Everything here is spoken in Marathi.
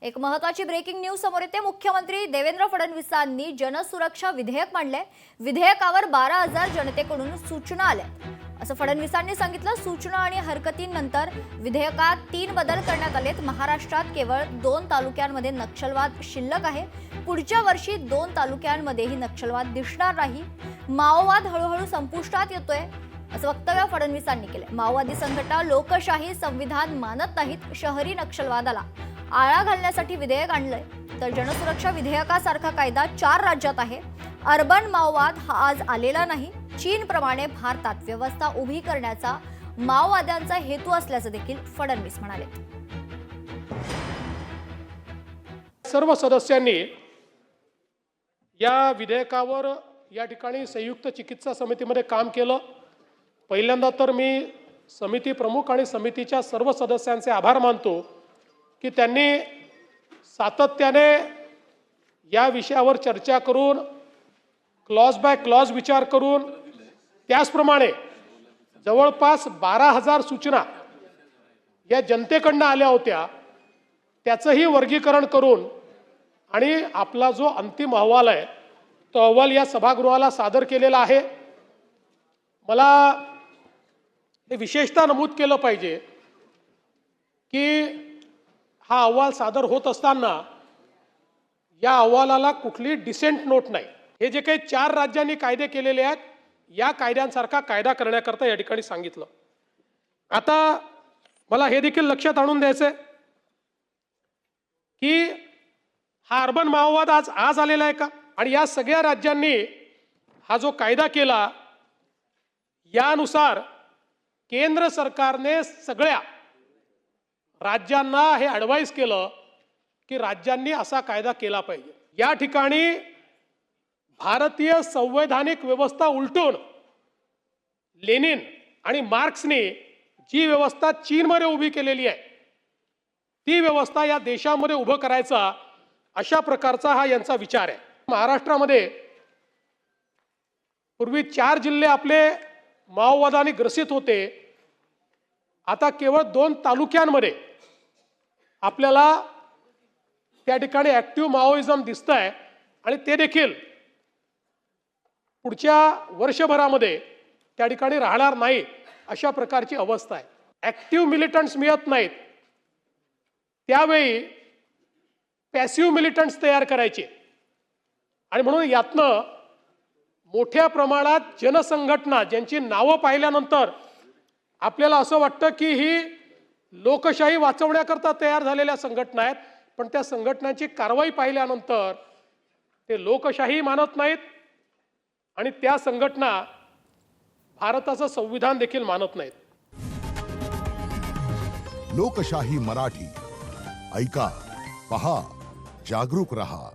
एक महत्त्वाची ब्रेकिंग न्यूज समोर येते। मुख्यमंत्री देवेंद्र फडणवीसांनी जनसुरक्षा विधेयक मांडले। विधेयकावर 12,000 जनतेकडून सूचना आल्या असं फडणवीसांनी सांगितलं। सूचना आणि हरकतींनंतर विधेयकात 3 बदल करण्यात आलेत। महाराष्ट्रात केवळ 2 तालुक्यांमध्ये नक्षलवाद शिल्लक आहे। पुढच्या वर्षी 2 तालुक्यांमध्येही नक्षलवाद दिसणार नाही। माओवाद हळूहळू संपुष्टात येतोय असं वक्तव्य फडणवीसांनी केले। माओवादी संघटना लोकशाही संविधान मानत नाहीत। शहरी नक्षलवादाला आळा घालण्यासाठी विधेयक आणलंय। तर जनसुरक्षा विधेयकासारखा कायदा 4 राज्यात आहे। अर्बन माओवाद हा आज आलेला नाही। चीनप्रमाणे भारतात व्यवस्था उभी करण्याचा माओवाद्यांचा हेतू असल्याचं देखील फडणवीस म्हणाले। सर्व सदस्यांनी या विधेयकावर या ठिकाणी संयुक्त चिकित्सा समितीमध्ये काम केलं। पहिल्यांदा तर मी समिती प्रमुख आणि समितीच्या सर्व सदस्यांचे आभार मानतो की त्यांनी सातत्याने या विषयावर चर्चा करून क्लॉज बाय क्लॉज विचार करून त्याचप्रमाणे जवळपास 12,000 सूचना या जनतेकडून आल्या होत्या, त्याचंही वर्गीकरण करून आणि आपला जो अंतिम अहवाल आहे तो अहवाल या सभागृहाला सादर केलेला आहे। मला हे विशेषतः नमूद केलं पाहिजे की हा अहवाल सादर होत असताना या अहवालाला कुठली डिसेंट नोट नाही। हे जे काही 4 राज्यांनी कायदे केलेले आहेत या कायद्यांसारखा कायदा करण्याकरता या ठिकाणी सांगितलं। आता मला हे देखील लक्षात आणून द्यायचंय की हा अर्बन माओवाद आज आलेला आहे का, आणि या सगळ्या राज्यांनी हा जो कायदा केला यानुसार केंद्र सरकारने सगळ्या राज्यांना हे ॲडवाइस केलं की राज्यांनी असा कायदा केला पाहिजे। या ठिकाणी भारतीय संवैधानिक व्यवस्था उलटून लेनिन आणि मार्क्सने जी व्यवस्था चीनमध्ये उभी केलेली आहे ती व्यवस्था या देशामध्ये उभं करायचा अशा प्रकारचा हा यांचा विचार आहे। महाराष्ट्रामध्ये पूर्वी 4 जिल्हे आपले माओवादाने ग्रसित होते। आता केवळ 2 तालुक्यांमध्ये आपल्याला त्या ठिकाणी ऍक्टिव्ह माओइझम दिसतंय आणि ते देखील पुढच्या वर्षभरामध्ये त्या ठिकाणी राहणार नाही अशा प्रकारची अवस्था आहे। ऍक्टिव्ह मिलिटंट्स मिळत नाहीत, त्यावेळी पॅसिव्ह मिलिटंट्स तयार करायचे आणि म्हणून यातनं मोठ्या प्रमाणात जनसंघटना ज्यांची नावं पाहिल्यानंतर आपल्याला असं वाटतं की ही लोकशाही वाचवण्याकरता तयार झालेल्या संघटना आहेत, पण त्या संघटनांची कारवाई पाहिल्यानंतर ते लोकशाही मानत नाहीत आणि त्या संघटना भारताचं संविधान देखील मानत नाहीत। लोकशाही मराठी ऐका, पहा, जागरूक रहा।